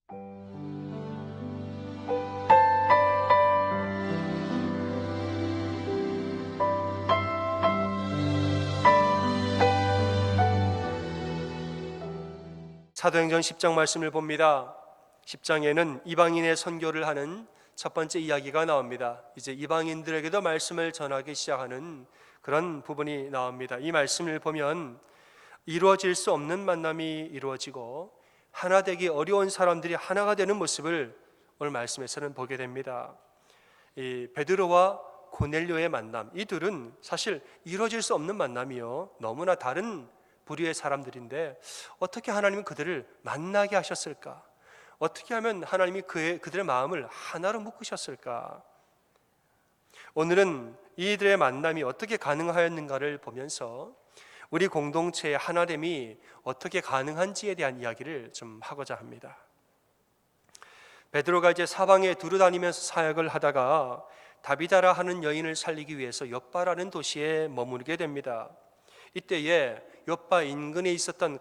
사도행전 10장 말씀을 봅니다. 10장에는 이방인의 선교를 하는 첫 번째 이야기가 나옵니다. 이제 이방인들에게도 말씀을 전하기 시작하는 그런 부분이 나옵니다. 이 말씀을 보면 이루어질 수 없는 만남이 이루어지고 하나 되기 어려운 사람들이 하나가 되는 모습을 오늘 말씀에서는 보게 됩니다. 이 베드로와 고넬료의 만남, 이 둘은 사실 이루어질 수 없는 만남이요, 너무나 다른 부류의 사람들인데 어떻게 하나님은 그들을 만나게 하셨을까? 어떻게 하면 하나님이 그들의 마음을 하나로 묶으셨을까? 오늘은 이들의 만남이 어떻게 가능하였는가를 보면서 우리 공동체의 하나됨이 어떻게 가능한지에 대한 이야기를 좀 하고자 합니다. 베드로가 이제 사방에 두루다니면서 사역을 하다가 다비다라 하는 여인을 살리기 위해서 욥바라는 도시에 머무르게 됩니다. 이때에 욥바 인근에 있었던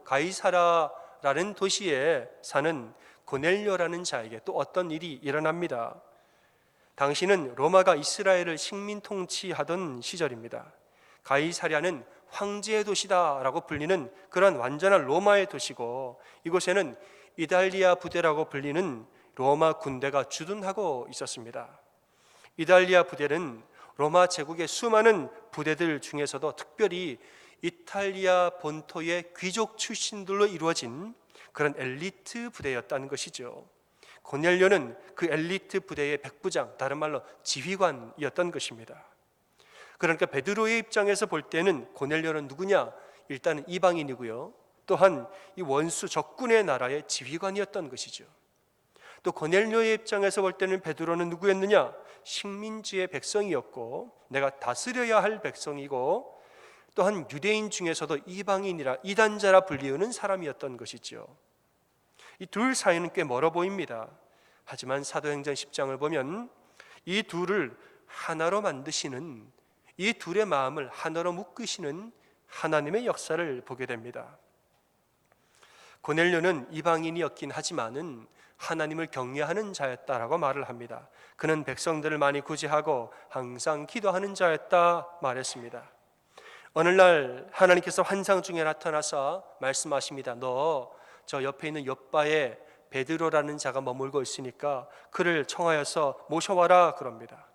가이사라라는 도시에 사는 고넬료라는 자에게 또 어떤 일이 일어납니다. 당시는 로마가 이스라엘을 식민 통치하던 시절입니다. 가이사랴는 황제의 도시다라고 불리는 그런 완전한 로마의 도시고, 이곳에는 이달리아 부대라고 불리는 로마 군대가 주둔하고 있었습니다. 이달리아 부대는 로마 제국의 수많은 부대들 중에서도 특별히 이탈리아 본토의 귀족 출신들로 이루어진 그런 엘리트 부대였다는 것이죠. 고넬료는 그 엘리트 부대의 백부장, 다른 말로 지휘관이었던 것입니다. 그러니까 베드로의 입장에서 볼 때는 고넬료는 누구냐? 일단은 이방인이고요, 또한 이 원수 적군의 나라의 지휘관이었던 것이죠. 또 고넬료의 입장에서 볼 때는 베드로는 누구였느냐? 식민지의 백성이었고 내가 다스려야 할 백성이고, 또한 유대인 중에서도 이방인이라 이단자라 불리우는 사람이었던 것이죠. 이 둘 사이는 꽤 멀어 보입니다. 하지만 사도행전 10장을 보면 이 둘을 하나로 만드시는, 이 둘의 마음을 하나로 묶으시는 하나님의 역사를 보게 됩니다. 고넬료는 이방인이었긴 하지만은 하나님을 경외하는 자였다라고 말을 합니다. 그는 백성들을 많이 구제하고 항상 기도하는 자였다 말했습니다. 어느 날 하나님께서 환상 중에 나타나서 말씀하십니다. 너 저 옆에 있는 욥바에 베드로라는 자가 머물고 있으니까 그를 청하여서 모셔와라 그럽니다.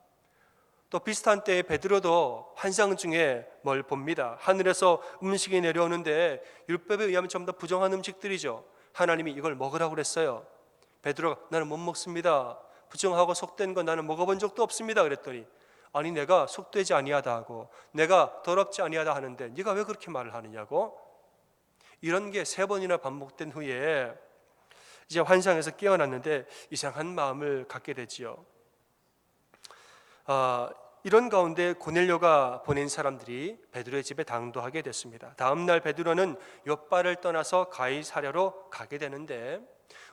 또 비슷한 때에 베드로도 환상 중에 뭘 봅니다. 하늘에서 음식이 내려오는데 율법에 의하면 좀 더 부정한 음식들이죠. 하나님이 이걸 먹으라고 그랬어요. 베드로가 나는 못 먹습니다. 부정하고 속된 거 나는 먹어본 적도 없습니다 그랬더니, 아니 내가 속되지 아니하다 하고 내가 더럽지 아니하다 하는데 네가 왜 그렇게 말을 하느냐고. 이런 게 3번이나 반복된 후에 이제 환상에서 깨어났는데 이상한 마음을 갖게 되지요. 이런 가운데 고넬료가 보낸 사람들이 베드로의 집에 당도하게 됐습니다. 다음 날 베드로는 욥바를 떠나서 가이사랴로 가게 되는데,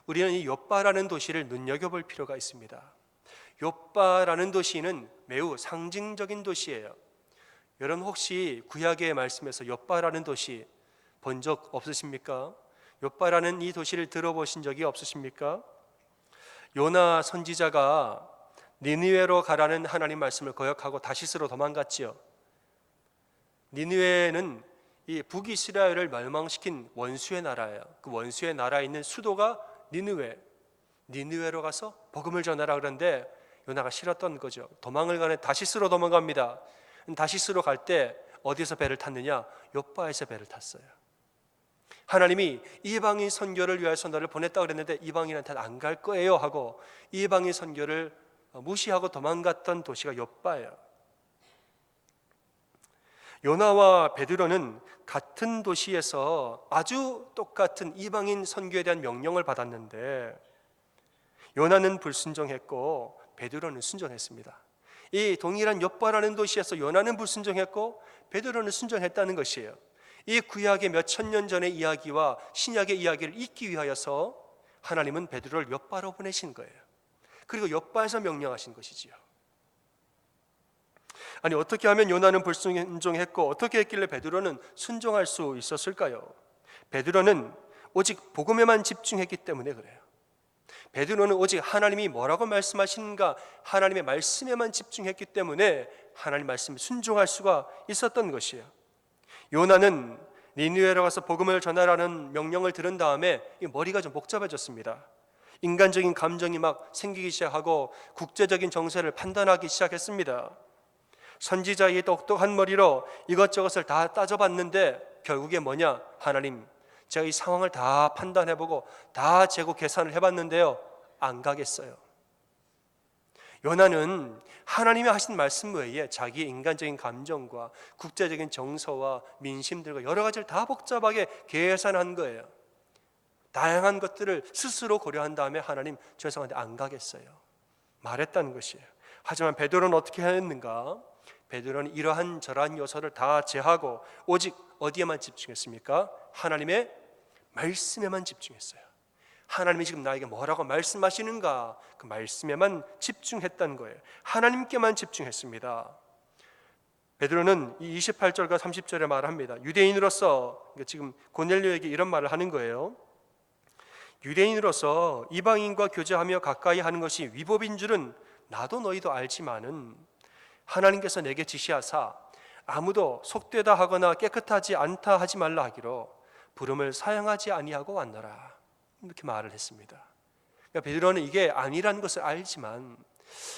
우리는 이 욥바라는 도시를 눈여겨볼 필요가 있습니다. 욥바라는 도시는 매우 상징적인 도시예요. 여러분 혹시 구약의 말씀에서 욥바라는 도시 본 적 없으십니까? 욥바라는 이 도시를 들어보신 적이 없으십니까? 요나 선지자가 니느웨로 가라는 하나님 말씀을 거역하고 다시스로 도망갔지요. 니느웨는 이 북이스라엘을 멸망시킨 원수의 나라예요. 그 원수의 나라에 있는 수도가 니느웨로 가서 복음을 전하라 그러는데 요나가 싫었던 거죠. 도망을 가는 다시스로 도망갑니다. 다시스로 갈 때 어디서 배를 탔느냐? 욥바에서 배를 탔어요. 하나님이 이방인 선교를 위하여서 너를 보냈다 그랬는데 이방인한테는 안 갈 거예요 하고 이방인 선교를 무시하고 도망갔던 도시가 욥바예요. 요나와 베드로는 같은 도시에서 아주 똑같은 이방인 선교에 대한 명령을 받았는데 요나는 불순종했고 베드로는 순종했습니다. 이 동일한 욥바라는 도시에서 요나는 불순종했고 베드로는 순종했다는 것이에요. 이 구약의 몇천 년 전의 이야기와 신약의 이야기를 잊기 위하여서 하나님은 베드로를 욥바로 보내신 거예요. 그리고 욥바에서 명령하신 것이지요. 아니 어떻게 하면 요나는 불순종했고 어떻게 했길래 베드로는 순종할 수 있었을까요? 베드로는 오직 복음에만 집중했기 때문에 그래요. 베드로는 오직 하나님이 뭐라고 말씀하시는가 하나님의 말씀에만 집중했기 때문에 하나님 말씀에 순종할 수가 있었던 것이에요. 요나는 니느웨로 가서 복음을 전하라는 명령을 들은 다음에 머리가 좀 복잡해졌습니다. 인간적인 감정이 막 생기기 시작하고 국제적인 정세를 판단하기 시작했습니다. 선지자의 똑똑한 머리로 이것저것을 다 따져봤는데 결국에 뭐냐? 하나님, 제가 이 상황을 다 판단해보고 다 재고 계산을 해봤는데요, 안 가겠어요. 요나는 하나님이 하신 말씀 외에 자기의 인간적인 감정과 국제적인 정서와 민심들과 여러 가지를 다 복잡하게 계산한 거예요. 다양한 것들을 스스로 고려한 다음에 하나님, 죄송한데 안 가겠어요 말했다는 것이에요. 하지만 베드로는 어떻게 했는가? 베드로는 이러한 저러한 요소를 다 제하고 오직 어디에만 집중했습니까? 하나님의 말씀에만 집중했어요. 하나님이 지금 나에게 뭐라고 말씀하시는가? 그 말씀에만 집중했다는 거예요. 하나님께만 집중했습니다. 베드로는 이 28절과 30절에 말합니다. 유대인으로서, 지금 고넬료에게 이런 말을 하는 거예요. 유대인으로서 이방인과 교제하며 가까이 하는 것이 위법인 줄은 나도 너희도 알지만은 하나님께서 내게 지시하사 아무도 속되다 하거나 깨끗하지 않다 하지 말라 하기로 부름을 사용하지 아니하고 왔노라, 이렇게 말을 했습니다. 그러니까 베드로는 이게 아니라는 것을 알지만,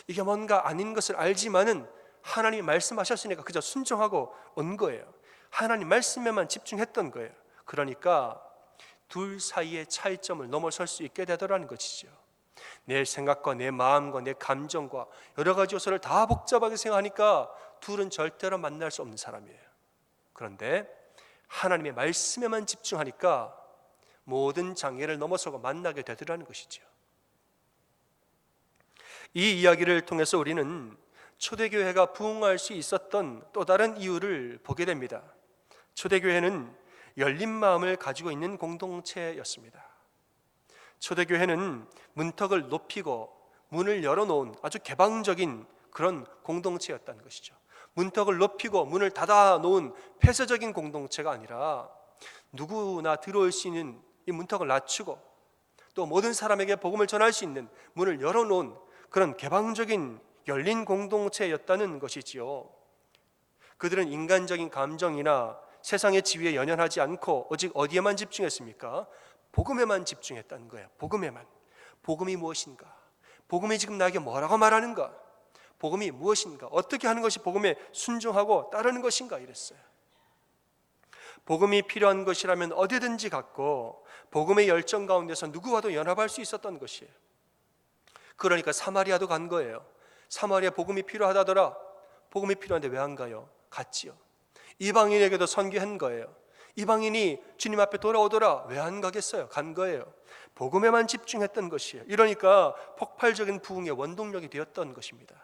이게 뭔가 아닌 것을 알지만은 하나님이 말씀하셨으니까 그저 순종하고 온 거예요. 하나님 말씀에만 집중했던 거예요. 그러니까 둘 사이의 차이점을 넘어설 수 있게 되더라는 것이죠. 내 생각과 내 마음과 내 감정과 여러 가지 요소를 다 복잡하게 생각하니까 둘은 절대로 만날 수 없는 사람이에요. 그런데 하나님의 말씀에만 집중하니까 모든 장애를 넘어서고 만나게 되더라는 것이죠. 이 이야기를 통해서 우리는 초대교회가 부흥할 수 있었던 또 다른 이유를 보게 됩니다. 초대교회는 열린 마음을 가지고 있는 공동체였습니다. 초대교회는 문턱을 높이고 문을 열어놓은 아주 개방적인 그런 공동체였다는 것이죠. 문턱을 높이고 문을 닫아놓은 폐쇄적인 공동체가 아니라 누구나 들어올 수 있는 이 문턱을 낮추고 또 모든 사람에게 복음을 전할 수 있는 문을 열어놓은 그런 개방적인 열린 공동체였다는 것이지요. 그들은 인간적인 감정이나 세상의 지위에 연연하지 않고 오직 어디에만 집중했습니까? 복음에만 집중했다는 거예요. 복음에만. 복음이 무엇인가? 복음이 지금 나에게 뭐라고 말하는가? 복음이 무엇인가? 어떻게 하는 것이 복음에 순종하고 따르는 것인가? 이랬어요. 복음이 필요한 것이라면 어디든지 갔고 복음의 열정 가운데서 누구와도 연합할 수 있었던 것이에요. 그러니까 사마리아도 간 거예요. 사마리아 복음이 필요하다더라. 복음이 필요한데 왜 안 가요? 갔지요. 이방인에게도 선교한 거예요. 이방인이 주님 앞에 돌아오더라. 왜 안 가겠어요? 간 거예요. 복음에만 집중했던 것이에요. 이러니까 폭발적인 부흥의 원동력이 되었던 것입니다.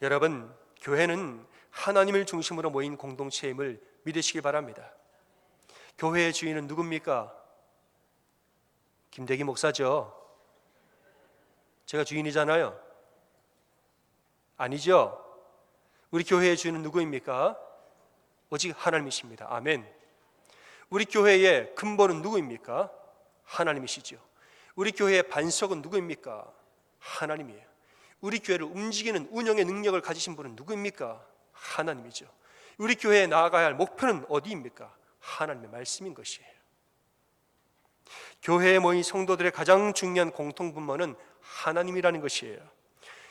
여러분, 교회는 하나님을 중심으로 모인 공동체임을 믿으시기 바랍니다. 교회의 주인은 누굽니까? 김대기 목사죠. 제가 주인이잖아요. 아니죠. 우리 교회의 주인은 누구입니까? 오직 하나님이십니다. 아멘. 우리 교회의 근본은 누구입니까? 하나님이시죠. 우리 교회의 반석은 누구입니까? 하나님이에요. 우리 교회를 움직이는 운영의 능력을 가지신 분은 누구입니까? 하나님이죠. 우리 교회에 나아가야 할 목표는 어디입니까? 하나님의 말씀인 것이에요. 교회에 모인 성도들의 가장 중요한 공통분모는 하나님이라는 것이에요.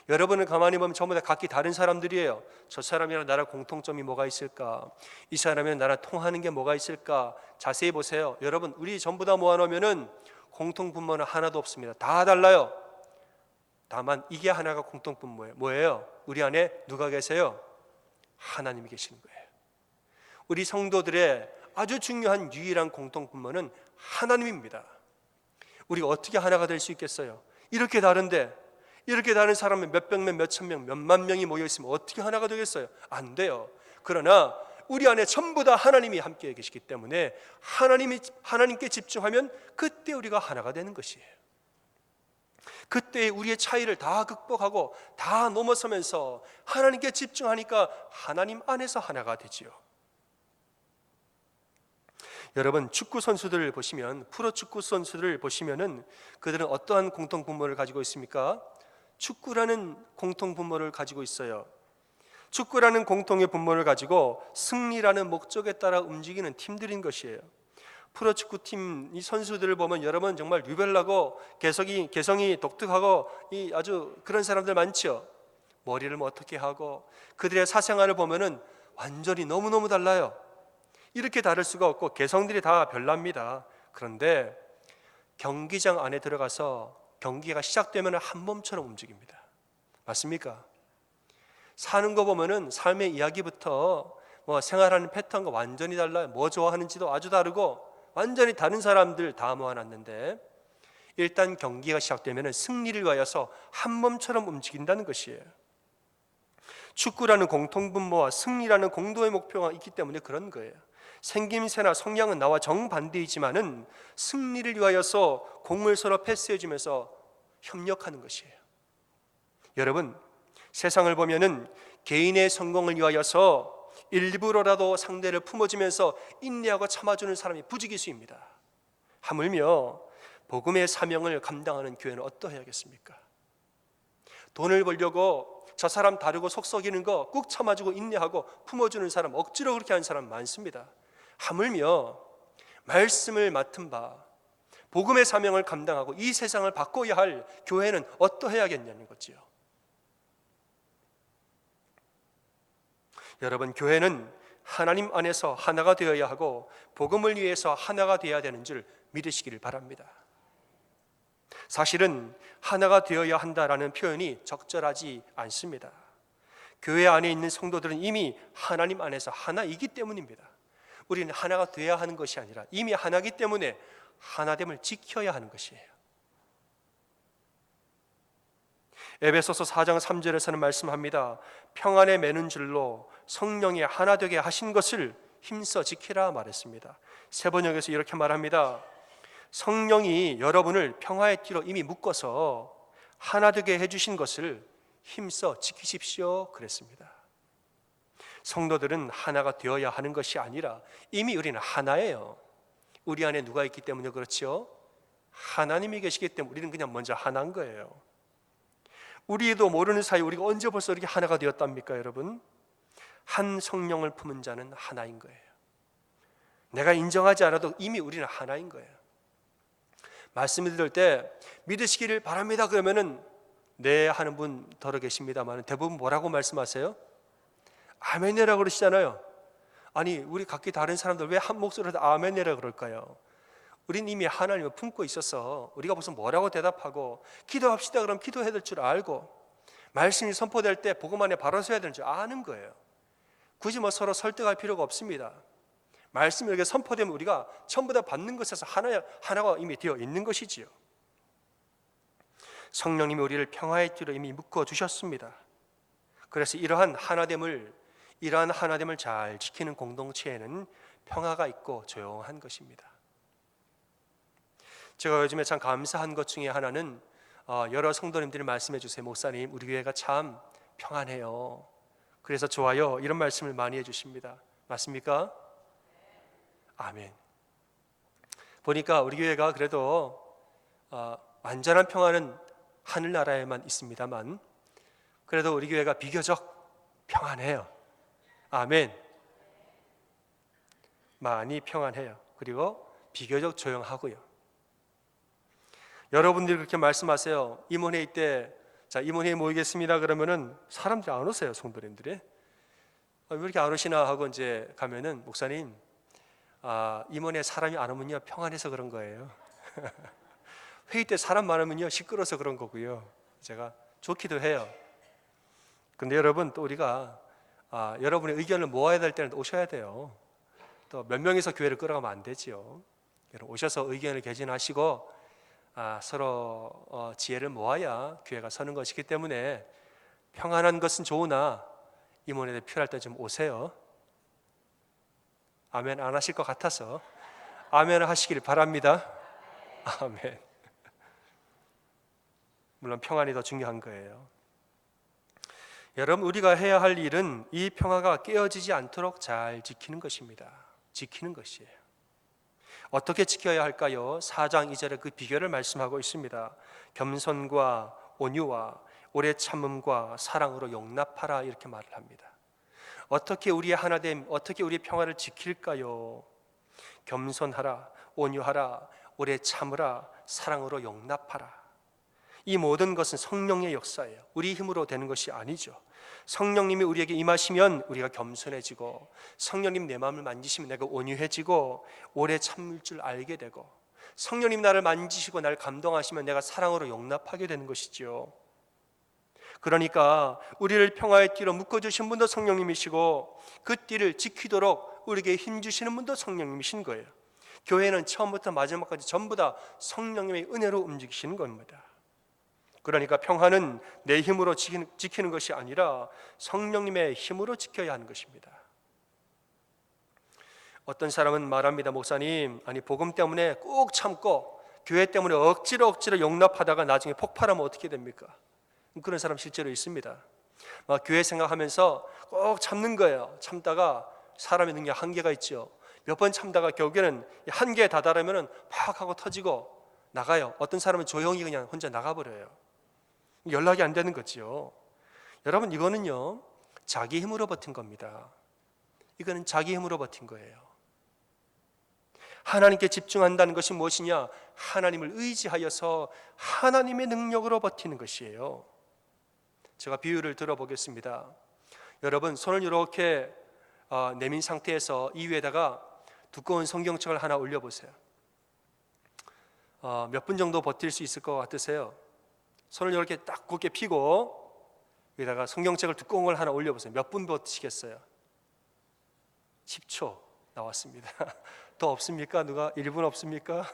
여러분을 가만히 보면 전부 다 각기 다른 사람들이에요. 저 사람이랑 나랑 공통점이 뭐가 있을까? 이 사람이랑 나랑 통하는 게 뭐가 있을까? 자세히 보세요. 여러분, 우리 전부 다 모아놓으면 공통분모는 하나도 없습니다. 다 달라요. 다만 이게 하나가 공통분모예요. 뭐예요? 우리 안에 누가 계세요? 하나님이 계시는 거예요. 우리 성도들의 아주 중요한 유일한 공통분모는 하나님입니다. 우리가 어떻게 하나가 될 수 있겠어요? 이렇게 다른데, 이렇게 다른 사람이 몇백 명, 몇천 명, 몇만 명이 모여 있으면 어떻게 하나가 되겠어요? 안 돼요. 그러나 우리 안에 전부 다 하나님이 함께 계시기 때문에 하나님께 집중하면 그때 우리가 하나가 되는 것이에요. 그때 우리의 차이를 다 극복하고 다 넘어서면서 하나님께 집중하니까 하나님 안에서 하나가 되지요. 여러분, 축구 선수들을 보시면, 프로 축구 선수들을 보시면은 그들은 어떠한 공통 분모를 가지고 있습니까? 축구라는 공통 분모를 가지고 있어요. 축구라는 공통의 분모를 가지고 승리라는 목적에 따라 움직이는 팀들인 것이에요. 프로축구팀 이 선수들을 보면 여러분 정말 유별나고 개성이 독특하고 아주 그런 사람들 많죠. 머리를 뭐 어떻게 하고 그들의 사생활을 보면은 완전히 너무너무 달라요. 이렇게 다를 수가 없고 개성들이 다 별납니다. 그런데 경기장 안에 들어가서 경기가 시작되면 한 몸처럼 움직입니다. 맞습니까? 사는 거 보면은 삶의 이야기부터 뭐 생활하는 패턴과 완전히 달라요. 뭐 좋아하는지도 아주 다르고 완전히 다른 사람들 다 모아놨는데 일단 경기가 시작되면 승리를 위하여서 한 몸처럼 움직인다는 것이에요. 축구라는 공통분모와 승리라는 공동의 목표가 있기 때문에 그런 거예요. 생김새나 성향은 나와 정반대이지만은 승리를 위하여서 공을 서로 패스해주면서 협력하는 것이에요. 여러분, 세상을 보면은 개인의 성공을 위하여서 일부러라도 상대를 품어주면서 인내하고 참아주는 사람이 부지기수입니다. 하물며 복음의 사명을 감당하는 교회는 어떠해야겠습니까? 돈을 벌려고 저 사람 다르고 속 썩이는 거 꾹 참아주고 인내하고 품어주는 사람, 억지로 그렇게 하는 사람 많습니다. 하물며 말씀을 맡은 바 복음의 사명을 감당하고 이 세상을 바꿔야 할 교회는 어떠해야겠냐는 거지요. 여러분, 교회는 하나님 안에서 하나가 되어야 하고 복음을 위해서 하나가 되어야 되는 줄 믿으시기를 바랍니다. 사실은 하나가 되어야 한다라는 표현이 적절하지 않습니다. 교회 안에 있는 성도들은 이미 하나님 안에서 하나이기 때문입니다. 우리는 하나가 되어야 하는 것이 아니라 이미 하나이기 때문에 하나됨을 지켜야 하는 것이에요. 에베소서 4장 3절에서는 말씀합니다. 평안에 매는 줄로 성령이 하나 되게 하신 것을 힘써 지키라 말했습니다. 세번역에서 이렇게 말합니다. 성령이 여러분을 평화의 띠로 이미 묶어서 하나 되게 해주신 것을 힘써 지키십시오 그랬습니다. 성도들은 하나가 되어야 하는 것이 아니라 이미 우리는 하나예요. 우리 안에 누가 있기 때문에 그렇죠? 하나님이 계시기 때문에 우리는 그냥 먼저 하나인 거예요. 우리도 모르는 사이 우리가 언제 벌써 이렇게 하나가 되었답니까 여러분? 한 성령을 품은 자는 하나인 거예요. 내가 인정하지 않아도 이미 우리는 하나인 거예요. 말씀을 들을 때 믿으시기를 바랍니다 그러면은 네 하는 분 더러 계십니다만 대부분 뭐라고 말씀하세요? 아멘이라고 그러시잖아요. 아니 우리 각기 다른 사람들 왜 한 목소리로 아멘이라고 그럴까요? 우린 이미 하나님을 품고 있어서 우리가 무슨 뭐라고 대답하고 기도합시다 그럼 기도해야 될 줄 알고 말씀이 선포될 때 복음 안에 바로 서야 되는 줄 아는 거예요. 굳이 뭐 서로 설득할 필요가 없습니다. 말씀이 이렇게 선포되면 우리가 전부 다 받는 것에서 하나가 이미 되어 있는 것이지요. 성령님이 우리를 평화의 띠로 이미 묶어주셨습니다. 그래서 이러한 하나됨을 잘 지키는 공동체에는 평화가 있고 조용한 것입니다. 제가 요즘에 참 감사한 것 중에 하나는 여러 성도님들이 말씀해 주세요. 목사님 우리 교회가 참 평안해요. 그래서 좋아요 이런 말씀을 많이 해주십니다. 맞습니까? 아멘. 보니까 우리 교회가 그래도 완전한 평안은 하늘나라에만 있습니다만 그래도 우리 교회가 비교적 평안해요. 아멘. 많이 평안해요. 그리고 비교적 조용하고요. 여러분들이 그렇게 말씀하세요. 임원회의 때 자 임원회의 모이겠습니다 그러면은 사람들이 안 오세요. 성도님들이 왜 이렇게 안 오시나 하고 이제 가면은 목사님 임원회에 사람이 안 오면요 평안해서 그런 거예요. 회의 때 사람 많으면요 시끄러워서 그런 거고요. 제가 좋기도 해요. 근데 여러분 또 우리가 여러분의 의견을 모아야 될 때는 오셔야 돼요. 또 몇 명이서 교회를 끌어가면 안 되지요. 여러분 오셔서 의견을 개진하시고 서로 지혜를 모아야 교회가 서는 것이기 때문에 평안한 것은 좋으나 임원회에 필요할 때 좀 오세요. 아멘 안 하실 것 같아서 아멘 하시길 바랍니다. 아멘. 물론 평안이 더 중요한 거예요. 여러분 우리가 해야 할 일은 이 평화가 깨어지지 않도록 잘 지키는 것입니다. 지키는 것이에요. 어떻게 지켜야 할까요? 4장 2절에 그 비결을 말씀하고 있습니다. 겸손과 온유와 오래 참음과 사랑으로 용납하라, 이렇게 말을 합니다. 어떻게 우리의 하나됨, 어떻게 우리의 평화를 지킬까요? 겸손하라, 온유하라, 오래 참으라, 사랑으로 용납하라. 이 모든 것은 성령의 역사예요. 우리 힘으로 되는 것이 아니죠. 성령님이 우리에게 임하시면 우리가 겸손해지고, 성령님 내 마음을 만지시면 내가 온유해지고 오래 참을 줄 알게 되고, 성령님 나를 만지시고 나를 감동하시면 내가 사랑으로 용납하게 되는 것이지요. 그러니까 우리를 평화의 띠로 묶어주신 분도 성령님이시고, 그 띠를 지키도록 우리에게 힘주시는 분도 성령님이신 거예요. 교회는 처음부터 마지막까지 전부 다 성령님의 은혜로 움직이시는 겁니다. 그러니까 평화는 내 힘으로 지키는 것이 아니라 성령님의 힘으로 지켜야 하는 것입니다. 어떤 사람은 말합니다. 목사님, 아니 복음 때문에 꼭 참고 교회 때문에 억지로 용납하다가 나중에 폭발하면 어떻게 됩니까? 그런 사람 실제로 있습니다. 교회 생각하면서 꼭 참는 거예요. 참다가 사람의 능력 한계가 있죠. 몇 번 참다가 결국에는 한계에 다다르면 팍 하고 터지고 나가요. 어떤 사람은 조용히 그냥 혼자 나가버려요. 연락이 안 되는 거죠. 여러분, 이거는요 자기 힘으로 버틴 겁니다. 이거는 자기 힘으로 버틴 거예요. 하나님께 집중한다는 것이 무엇이냐? 하나님을 의지하여서 하나님의 능력으로 버티는 것이에요. 제가 비유를 들어보겠습니다. 여러분, 손을 이렇게 내민 상태에서 이 위에다가 두꺼운 성경책을 하나 올려보세요. 몇 분 정도 버틸 수 있을 것 같으세요? 손을 이렇게 딱 굳게 펴고 위에다가 성경책을 두꺼운 걸 하나 올려보세요. 몇 분 버티시겠어요? 10초 나왔습니다. 더 없습니까? 누가 1분 없습니까?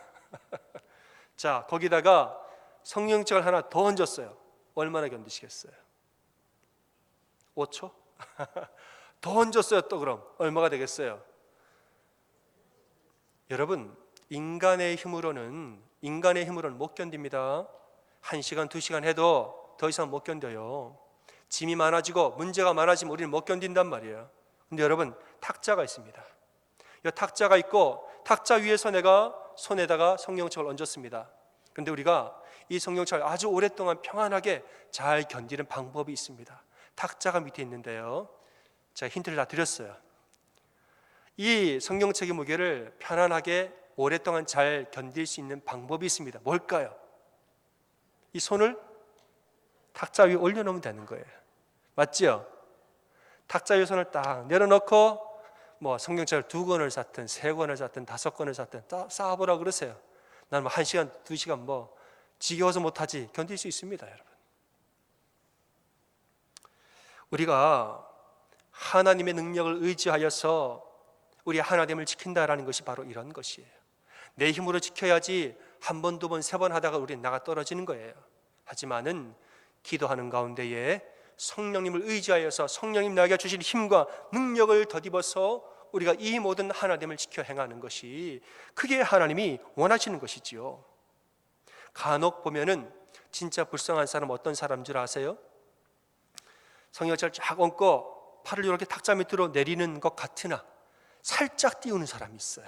자, 거기다가 성경책을 하나 더 얹었어요. 얼마나 견디시겠어요? 5초? 더 얹었어요. 또 그럼 얼마가 되겠어요? 여러분, 인간의 힘으로는 못 견딥니다. 1시간, 2시간 해도 더 이상 못 견뎌요. 짐이 많아지고 문제가 많아지면 우리는 못 견딘단 말이에요. 근데 여러분, 탁자가 있습니다. 이 탁자가 있고 탁자 위에서 내가 손에다가 성경책을 얹었습니다. 근데 우리가 이 성경책을 아주 오랫동안 평안하게 잘 견디는 방법이 있습니다. 탁자가 밑에 있는데요, 제가 힌트를 다 드렸어요. 이 성경책의 무게를 편안하게 오랫동안 잘 견딜 수 있는 방법이 있습니다. 뭘까요? 이 손을 탁자 위에 올려놓으면 되는 거예요. 맞죠? 탁자 위에 손을 딱 내려놓고 성경책을 2권을 샀든 3권을 샀든 5권을 샀든 쌓아보라고 그러세요. 나는 1시간, 2시간 지겨워서 못하지, 견딜 수 있습니다. 여러분, 우리가 하나님의 능력을 의지하여서 우리 하나됨을 지킨다라는 것이 바로 이런 것이에요. 내 힘으로 지켜야지 한 번, 2번, 3번 하다가 우리는 나가 떨어지는 거예요. 하지만은 기도하는 가운데에 성령님을 의지하여서 성령님 나에게 주신 힘과 능력을 덧입어서 우리가 이 모든 하나됨을 지켜 행하는 것이, 그게 하나님이 원하시는 것이지요. 간혹 보면은 진짜 불쌍한 사람 어떤 사람인 줄 아세요? 성경책을 쫙 얹고 팔을 이렇게 탁자 밑으로 내리는 것 같으나 살짝 띄우는 사람이 있어요.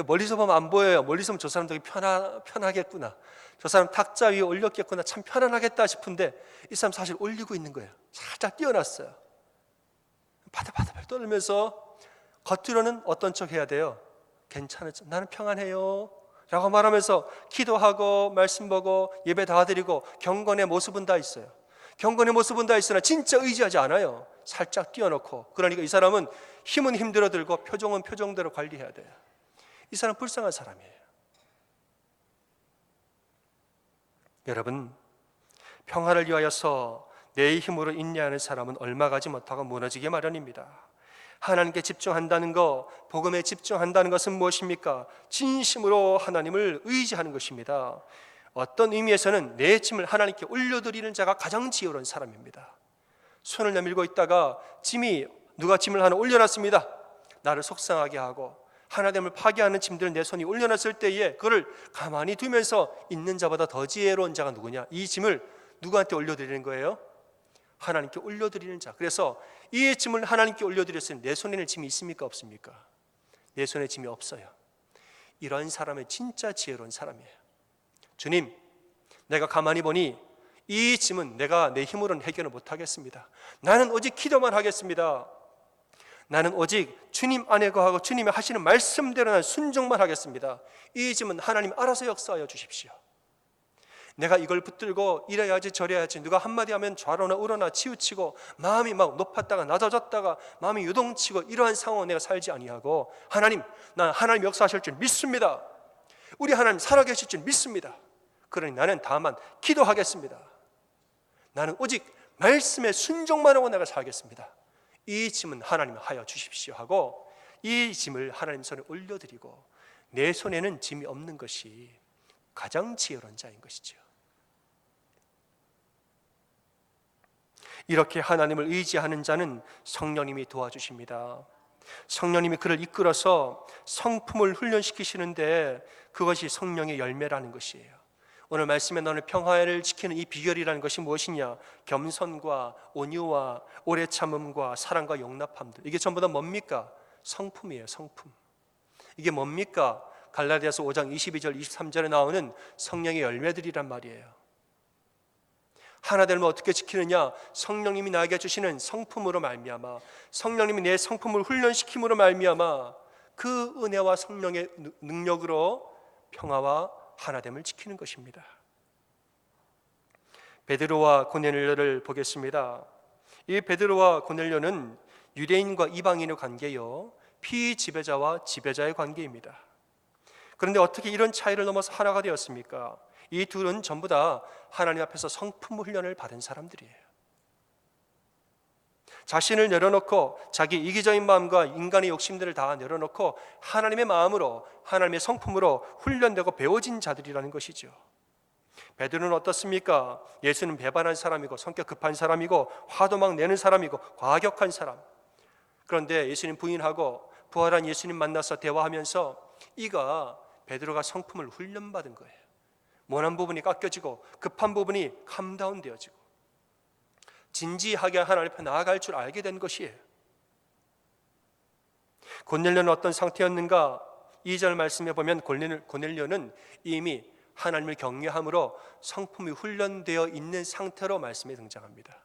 멀리서 보면 안 보여요. 멀리서 보면 저 사람 되게 편하겠구나, 저 사람 탁자 위에 올렸겠구나, 참 편안하겠다 싶은데 이 사람 사실 올리고 있는 거예요. 살짝 띄워놨어요. 바들바들 떨면서 겉으로는 어떤 척 해야 돼요? 괜찮았죠, 나는 평안해요 라고 말하면서 기도하고 말씀 보고 예배 다 드리고 경건의 모습은 다 있어요. 경건의 모습은 다 있으나 진짜 의지하지 않아요. 살짝 띄워놓고. 그러니까 이 사람은 힘은 힘대로 들고 표정은 표정대로 관리해야 돼요. 이 사람 불쌍한 사람이에요. 여러분, 평화를 위하여서 내 힘으로 인내하는 사람은 얼마 가지 못하고 무너지게 마련입니다. 하나님께 집중한다는 것, 복음에 집중한다는 것은 무엇입니까? 진심으로 하나님을 의지하는 것입니다. 어떤 의미에서는 내 짐을 하나님께 올려드리는 자가 가장 지혜로운 사람입니다. 손을 내밀고 있다가 누가 짐을 하나 올려놨습니다. 나를 속상하게 하고 하나됨을 파괴하는 짐들을 내 손이 올려놨을 때에 그걸 가만히 두면서 있는 자보다 더 지혜로운 자가 누구냐? 이 짐을 누구한테 올려드리는 거예요? 하나님께 올려드리는 자. 그래서 이 짐을 하나님께 올려드렸으니 내 손에는 짐이 있습니까? 없습니까? 내 손에 짐이 없어요. 이러한 사람의 진짜 지혜로운 사람이에요. 주님, 내가 가만히 보니 이 짐은 내가 내 힘으로는 해결을 못하겠습니다. 나는 오직 기도만 하겠습니다. 나는 오직 주님 안에 거하고 주님이 하시는 말씀대로 난 순종만 하겠습니다. 이 짐은 하나님 알아서 역사하여 주십시오. 내가 이걸 붙들고 이래야지 저래야지 누가 한마디 하면 좌로나 우로나 치우치고 마음이 막 높았다가 낮아졌다가 마음이 요동치고 이러한 상황을 내가 살지 아니하고 하나님, 난 하나님 역사하실 줄 믿습니다. 우리 하나님 살아계실 줄 믿습니다. 그러니 나는 다만 기도하겠습니다. 나는 오직 말씀에 순종만 하고 내가 살겠습니다. 이 짐은 하나님 하여 주십시오 하고 이 짐을 하나님 손에 올려드리고 내 손에는 짐이 없는 것이 가장 지혜로운 자인 것이죠. 이렇게 하나님을 의지하는 자는 성령님이 도와주십니다. 성령님이 그를 이끌어서 성품을 훈련시키시는데 그것이 성령의 열매라는 것이에요. 오늘 말씀에 나오는 평화를 지키는 이 비결이라는 것이 무엇이냐? 겸손과 온유와 오래 참음과 사랑과 용납함들. 이게 전부 다 뭡니까? 성품이에요. 성품. 이게 뭡니까? 갈라디아서 5장 22절 23절에 나오는 성령의 열매들이란 말이에요. 하나 되면 어떻게 지키느냐? 성령님이 나에게 주시는 성품으로 말미암아, 성령님이 내 성품을 훈련시킴으로 말미암아 그 은혜와 성령의 능력으로 평화와 하나됨을 지키는 것입니다. 베드로와 고넬료를 보겠습니다. 이 베드로와 고넬료는 유대인과 이방인의 관계요, 피지배자와 지배자의 관계입니다. 그런데 어떻게 이런 차이를 넘어서 하나가 되었습니까? 이 둘은 전부 다 하나님 앞에서 성품 훈련을 받은 사람들이에요. 자신을 내려놓고 자기 이기적인 마음과 인간의 욕심들을 다 내려놓고 하나님의 마음으로, 하나님의 성품으로 훈련되고 배워진 자들이라는 것이죠. 베드로는 어떻습니까? 예수는 배반한 사람이고 성격 급한 사람이고 화도 막 내는 사람이고 과격한 사람. 그런데 예수님 부인하고 부활한 예수님 만나서 대화하면서 이가 베드로가 성품을 훈련받은 거예요. 모난 부분이 깎여지고 급한 부분이 캄다운 되어지고 진지하게 하나님 앞에 나아갈 줄 알게 된 것이에요. 고넬료는 어떤 상태였는가? 2절 말씀에 보면 고넬료는 이미 하나님을 경외함으로 성품이 훈련되어 있는 상태로 말씀에 등장합니다.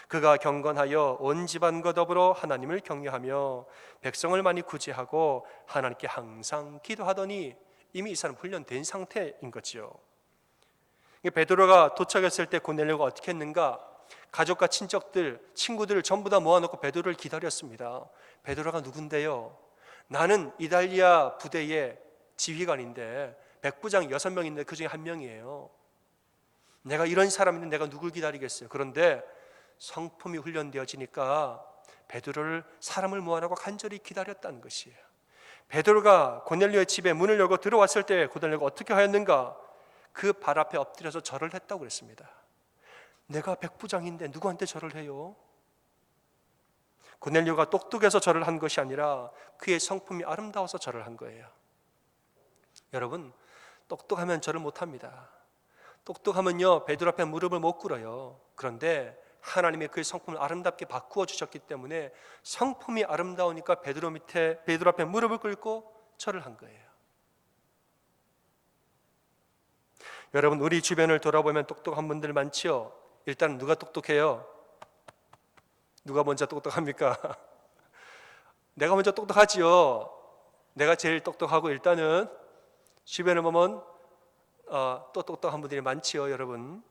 그가 경건하여 온 집안과 더불어 하나님을 경외하며 백성을 많이 구제하고 하나님께 항상 기도하더니 이미 이 사람 훈련된 상태인 거지요. 베드로가 도착했을 때 고넬료가 어떻게 했는가? 가족과 친척들, 친구들을 전부 다 모아놓고 베드로를 기다렸습니다. 베드로가 누군데요? 나는 이달리아 부대의 지휘관인데 백부장 6명인데 그 중에 한 명이에요. 내가 이런 사람인데 내가 누굴 기다리겠어요? 그런데 성품이 훈련되어지니까 베드로를 사람을 모아놓고 간절히 기다렸다는 것이에요. 베드로가 고넬료의 집에 문을 열고 들어왔을 때 고넬료가 어떻게 하였는가? 그 발 앞에 엎드려서 절을 했다고 그랬습니다. 내가 백부장인데 누구한테 절을 해요? 고넬료가 똑똑해서 절을 한 것이 아니라 그의 성품이 아름다워서 절을 한 거예요. 여러분, 똑똑하면 절을 못합니다. 똑똑하면요 베드로 앞에 무릎을 못 꿇어요. 그런데 하나님의 그의 성품을 아름답게 바꾸어 주셨기 때문에 성품이 아름다우니까 베드로 앞에 무릎을 꿇고 절을 한 거예요. 여러분, 우리 주변을 돌아보면 똑똑한 분들 많지요. 일단 누가 똑똑해요? 누가 먼저 똑똑합니까? 내가 먼저 똑똑하지요. 내가 제일 똑똑하고 일단은 주변을 보면 또 똑똑한 분들이 많지요. 여러분,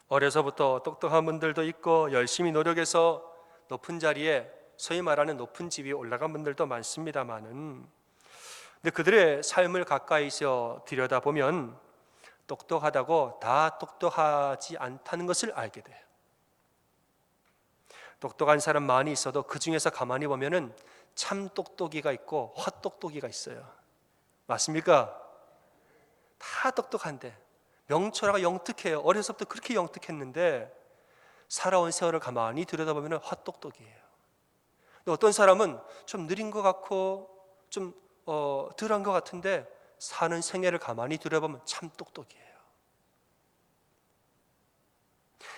어려서부터 똑똑한 분들도 있고 열심히 노력해서 높은 자리에 소위 말하는 높은 집에 올라간 분들도 많습니다만은, 근데 그들의 삶을 가까이서 들여다보면 똑똑하다고 다 똑똑하지 않다는 것을 알게 돼요. 똑똑한 사람 많이 있어도 그 중에서 가만히 보면은 참 똑똑이가 있고 헛똑똑이가 있어요. 맞습니까? 다 똑똑한데 명철하고 영특해요. 어려서부터 그렇게 영특했는데 살아온 세월을 가만히 들여다보면 헛똑똑이에요. 어떤 사람은 좀 느린 것 같고 좀 덜한 것 같은데 사는 생애를 가만히 들여다보면 참 똑똑이에요.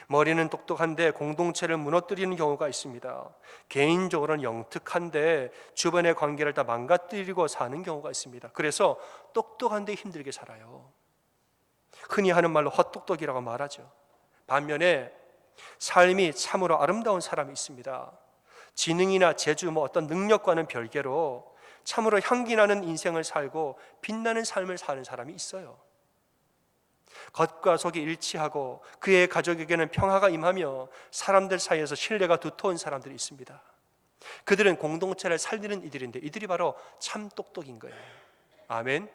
머리는 똑똑한데 공동체를 무너뜨리는 경우가 있습니다. 개인적으로는 영특한데 주변의 관계를 다 망가뜨리고 사는 경우가 있습니다. 그래서 똑똑한데 힘들게 살아요. 흔히 하는 말로 헛똑똑이라고 말하죠. 반면에 삶이 참으로 아름다운 사람이 있습니다. 지능이나 재주, 어떤 능력과는 별개로 참으로 향기나는 인생을 살고 빛나는 삶을 사는 사람이 있어요. 겉과 속이 일치하고 그의 가족에게는 평화가 임하며 사람들 사이에서 신뢰가 두터운 사람들이 있습니다. 그들은 공동체를 살리는 이들인데 이들이 바로 참 똑똑인 거예요. 아멘.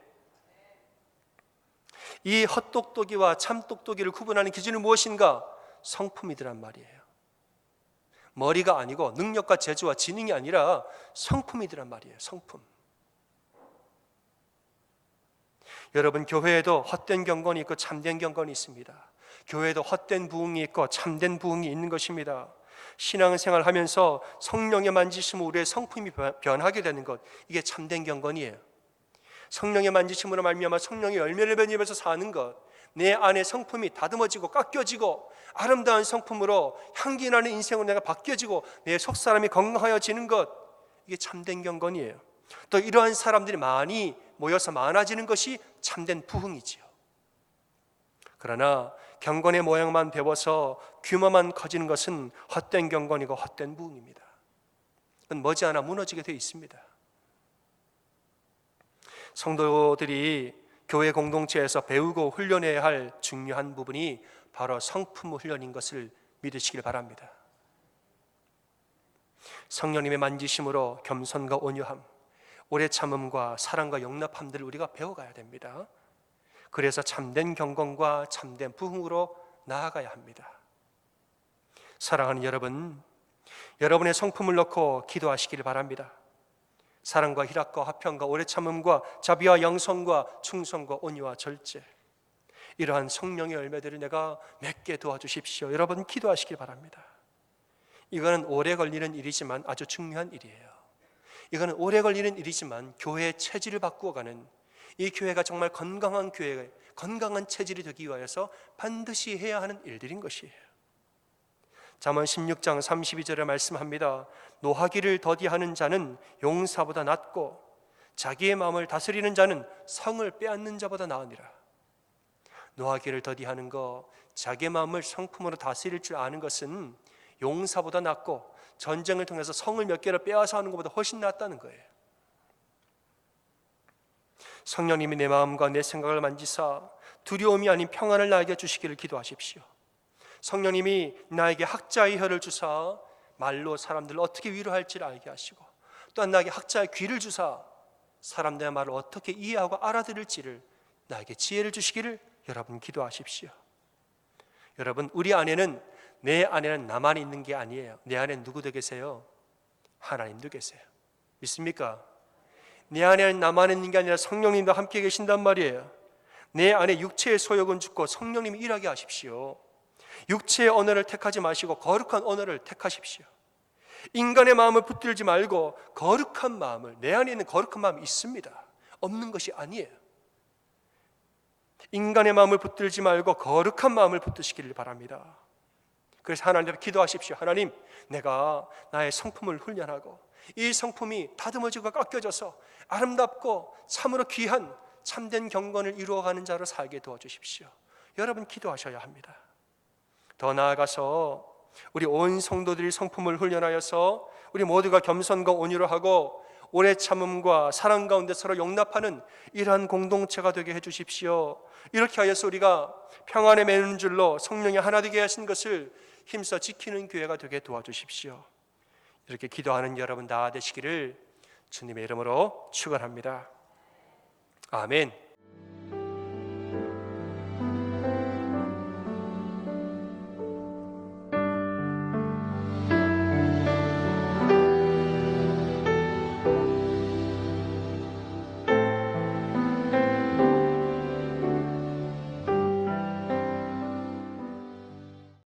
이 헛똑똑이와 참 똑똑이를 구분하는 기준은 무엇인가? 성품이더란 말이에요. 머리가 아니고 능력과 재주와 지능이 아니라 성품이더란 말이에요. 성품. 여러분, 교회에도 헛된 경건이 있고 참된 경건이 있습니다. 교회에도 헛된 부흥이 있고 참된 부흥이 있는 것입니다. 신앙생활 하면서 성령의 만지심으로 우리의 성품이 변하게 되는 것, 이게 참된 경건이에요. 성령의 만지심으로 말미암아 성령의 열매를 맺으면서 사는 것, 내 안에 성품이 다듬어지고 깎여지고 아름다운 성품으로 향기나는 인생으로 내가 바뀌어지고 내 속사람이 건강하여지는 것, 이게 참된 경건이에요. 또 이러한 사람들이 많이 모여서 많아지는 것이 참된 부흥이지요. 그러나 경건의 모양만 배워서 규모만 커지는 것은 헛된 경건이고 헛된 부흥입니다. 그건 머지않아 무너지게 되어 있습니다. 성도들이 교회 공동체에서 배우고 훈련해야 할 중요한 부분이 바로 성품 훈련인 것을 믿으시길 바랍니다. 성령님의 만지심으로 겸손과 온유함, 오래 참음과 사랑과 용납함들을 우리가 배워가야 됩니다. 그래서 참된 경건과 참된 부흥으로 나아가야 합니다. 사랑하는 여러분, 여러분의 성품을 놓고 기도하시길 바랍니다. 사랑과 희락과 화평과 오래 참음과 자비와 양성과 충성과 온유와 절제, 이러한 성령의 열매들을 내가 맺게 도와주십시오. 여러분 기도하시길 바랍니다. 이거는 오래 걸리는 일이지만 아주 중요한 일이에요. 이거는 오래 걸리는 일이지만 교회의 체질을 바꾸어가는, 이 교회가 정말 건강한 교회, 건강한 체질이 되기 위하여서 반드시 해야 하는 일들인 것이에요. 잠언 16장 32절에 말씀합니다. 노하기를 더디하는 자는 용사보다 낫고 자기의 마음을 다스리는 자는 성을 빼앗는 자보다 나으니라. 노하기를 더디하는 것, 자기의 마음을 성품으로 다스릴 줄 아는 것은 용사보다 낫고 전쟁을 통해서 성을 몇 개를 빼앗아 하는 것보다 훨씬 낫다는 거예요. 성령님이 내 마음과 내 생각을 만지사 두려움이 아닌 평안을 나에게 주시기를 기도하십시오. 성령님이 나에게 학자의 혀를 주사 말로 사람들을 어떻게 위로할지를 알게 하시고, 또한 나에게 학자의 귀를 주사 사람들의 말을 어떻게 이해하고 알아들을지를 나에게 지혜를 주시기를 여러분 기도하십시오. 여러분, 우리 안에는, 내 안에는 나만 있는 게 아니에요. 내 안에 누구도 계세요? 하나님도 계세요. 믿습니까? 내 안에는 나만 있는 게 아니라 성령님도 함께 계신단 말이에요. 내 안에 육체의 소욕은 죽고 성령님이 일하게 하십시오. 육체의 언어를 택하지 마시고 거룩한 언어를 택하십시오. 인간의 마음을 붙들지 말고 거룩한 마음을, 내 안에 있는 거룩한 마음이 있습니다. 없는 것이 아니에요. 인간의 마음을 붙들지 말고 거룩한 마음을 붙드시기를 바랍니다. 그래서 하나님 앞에 기도하십시오. 하나님, 내가 나의 성품을 훈련하고 이 성품이 다듬어지고 깎여져서 아름답고 참으로 귀한 참된 경건을 이루어가는 자로 살게 도와주십시오. 여러분 기도하셔야 합니다. 더 나아가서 우리 온 성도들이 성품을 훈련하여서 우리 모두가 겸손과 온유를 하고 오래 참음과 사랑 가운데 서로 용납하는 이러한 공동체가 되게 해주십시오. 이렇게 하여서 우리가 평안에 매는 줄로 성령이 하나 되게 하신 것을 힘써 지키는 교회가 되게 도와주십시오. 이렇게 기도하는 여러분 다 되시기를 주님의 이름으로 축원합니다. 아멘.